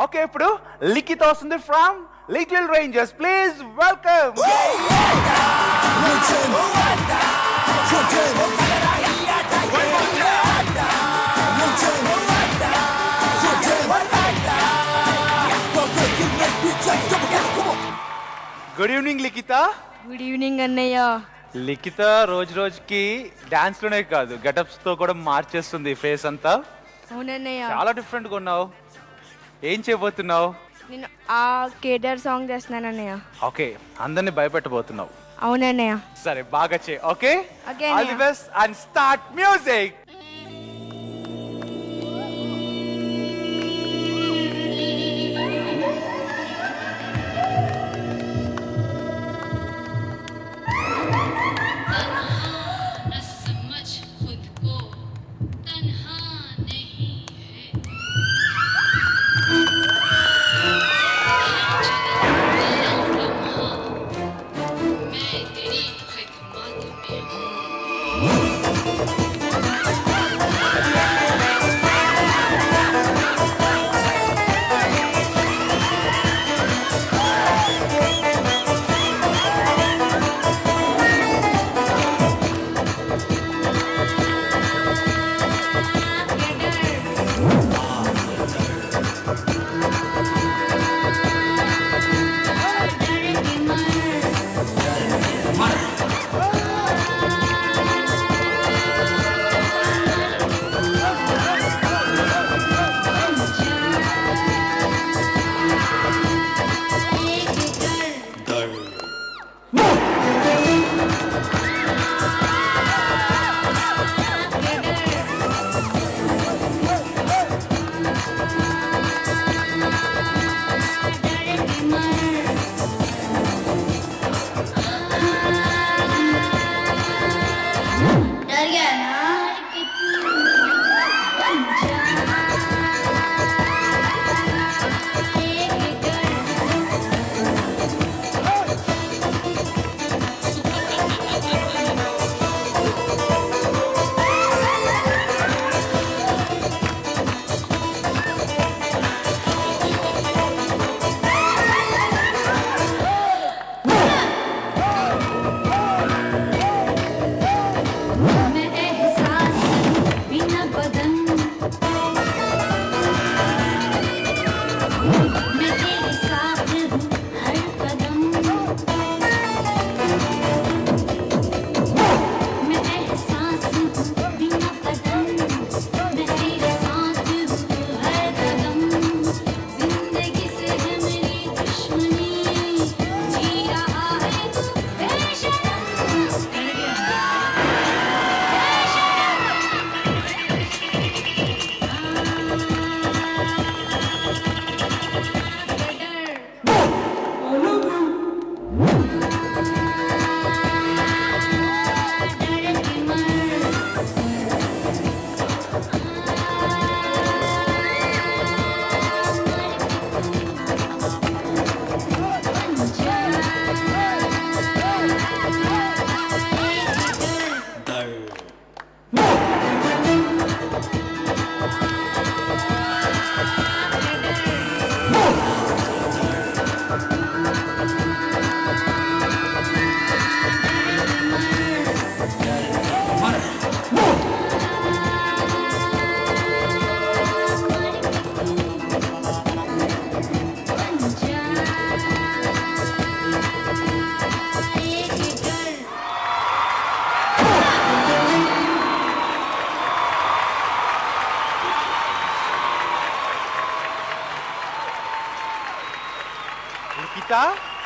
Okay ఇప్పుడు లిఖిత వస్తుంది from little rangers. Please welcome. Good evening Likhita. Good evening అన్నయ్య. లిఖిత రోజు రోజుకి డాన్స్ లోనే కాదు గెటప్స్ తో కూడా మార్చేస్తుంది ఫేస్ అంతా. అవునన్నయ్య. చాలా డిఫరెంట్ గా ఉన్నావు. ఏం చేయబోతున్నావు? నేను ఆ కేడర్ సాంగ్ చేస్తున్నాను అన్నయ్య. ఓకే, అందరిని భయపెట్టబోతున్నావు. అవునన్నయ్య. సరే బాగా చేయి. Okay, okay all the best and start music.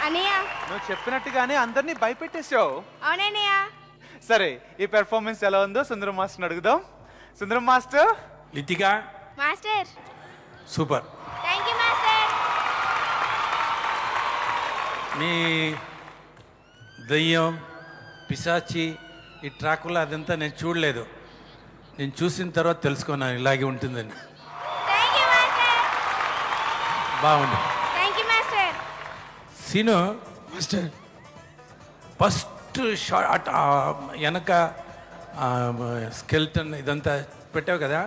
అన్నయ్య నువ్వు చెప్పినట్టుగానే అందరినీ భయపెట్టేశావు. అవునన్నయ్య. సరే ఈ పెర్ఫార్మెన్స్ ఎలా ఉందో సుందరం మాస్టర్ అడుగుదాం. Sundaram master. Lithika master super. Thank you master. మీ దయ్యం పిశాచి ఈ ట్రాకులో అదంతా నేను చూడలేదు. నేను చూసిన తర్వాత తెలుసుకున్నాను ఇలాగే ఉంటుందని. Thank you master. బాగుంది. Thank you master. Seenu master first shot వెనక స్కెల్టన్ ఇదంతా పెట్టావు కదా,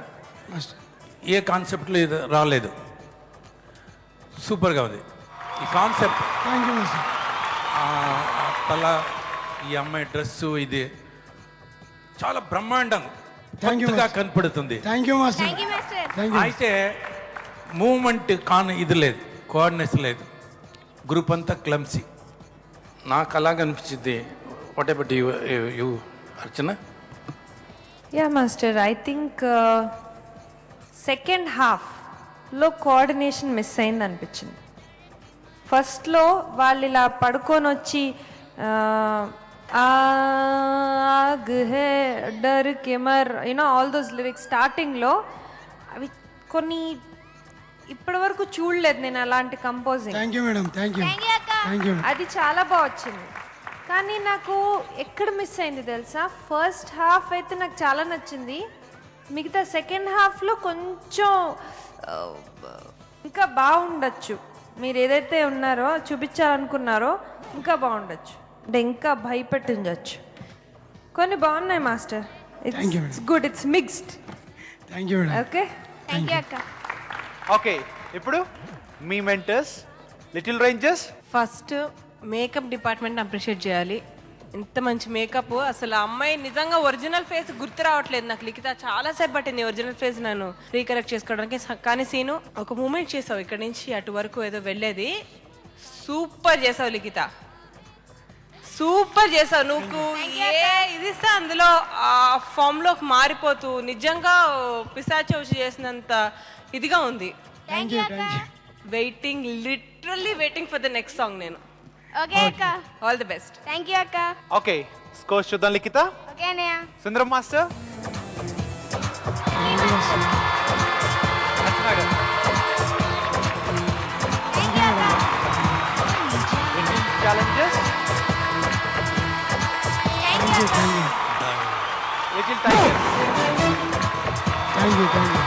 ఏ కాన్సెప్ట్లో ఇది రాలేదు. సూపర్గా ఉంది ఈ కాన్సెప్ట్. Thank you master. తల, ఈ అమ్మాయి డ్రెస్సు, ఇది చాలా బ్రహ్మాండం Thank you, కొత్తగా master. కనపడుతుంది. Thank you master. Thank you master. Thank you. అయితే మూమెంట్ ఇది లేదు, కోఆర్డినేషన్ లేదు, గ్రూప్ అంతా క్లమ్సీ. నాకు అలాగ అనిపించింది. What about you Archana? Yeah master, I think second హాఫ్లో కోఆర్డినేషన్ మిస్ అయింది అనిపించింది. ఫస్ట్లో వాళ్ళు ఇలా పడుకొని వచ్చి ఆగ్ హే డర్ కెమర్ యూనో ఆల్ దోస్ లిరిక్స్ స్టార్టింగ్లో అవి కొన్ని ఇప్పటి వరకు చూడలేదు నేను అలాంటి composing. Thank you madam. Thank you. Thank you అక్క. Thank you. అది చాలా బాగా వచ్చింది. కానీ నాకు ఎక్కడ మిస్ అయింది తెలుసా, ఫస్ట్ హాఫ్ అయితే నాకు చాలా నచ్చింది, మిగతా సెకండ్ హాఫ్లో కొంచెం ఇంకా బాగుండొచ్చు. మీరు ఏదైతే ఉన్నారో చూపించాలనుకున్నారో ఇంకా బాగుండొచ్చు, అంటే ఇంకా భయపెట్టించవచ్చు. కొన్ని బాగున్నాయి master. Thank you, it's good, it's mixed. Thank you madam. Okay, thank you అక్క. ఓకే, ఇప్పుడు మీ mentors little rangers. First makeup department appreciate చేయాలి. ఇంత మంచి మేకప్, అసలు ఆ అమ్మాయి నిజంగా ఒరిజినల్ ఫేస్ గుర్తు రావట్లేదు నాకు. లిఖిత చాలాసేపు పట్టింది ఒరిజినల్ ఫేస్ నన్ను రీకరెక్ట్ చేసుకోవడానికి. కానీ సీను ఒక మూమెంట్ చేసావు, ఇక్కడ నుంచి అటు వరకు ఏదో వెళ్ళేది. సూపర్ చేసావు లిఖిత, సూపర్ చేసావు. నువ్వు ఏ ఇది ఇస్తే అందులో ఆ ఫామ్లోకి మారిపోతూ నిజంగా పిశాచి వచ్చి చేసినంత ఇదిగా ఉంది. థ్యాంక్ యూ అక్క. Waiting, literally waiting for the next song నేను. ఓకే అక్క. All the best. Thank you అక్క. ఓకే, స్కోర్స్ చూద్దాం. లిఖిత, ఓకే అన్నయ్య. Sundaram master, Archana garu, thank you అక్క. ఛాలెంజెస్, థ్యాంక్ యూ అక్క. Little tiger. Thank you. Thank you.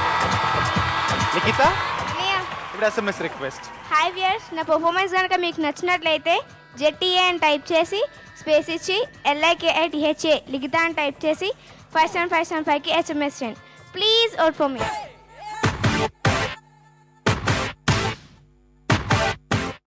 Likhitha, అన్నయ్య. ఇప్పుడు ఎస్ఎంఎస్ రిక్వెస్ట్. హాయ్ వ్యూయర్స్, నా పర్ఫార్మెన్స్ కనుక మీకు నచ్చినట్లయితే జెట్టీఏ అని టైప్ చేసి స్పేస్ ఇచ్చి LIKITHA లిఖిత అని టైప్ చేసి 57575కి SMS చేయండి. Please vote for me.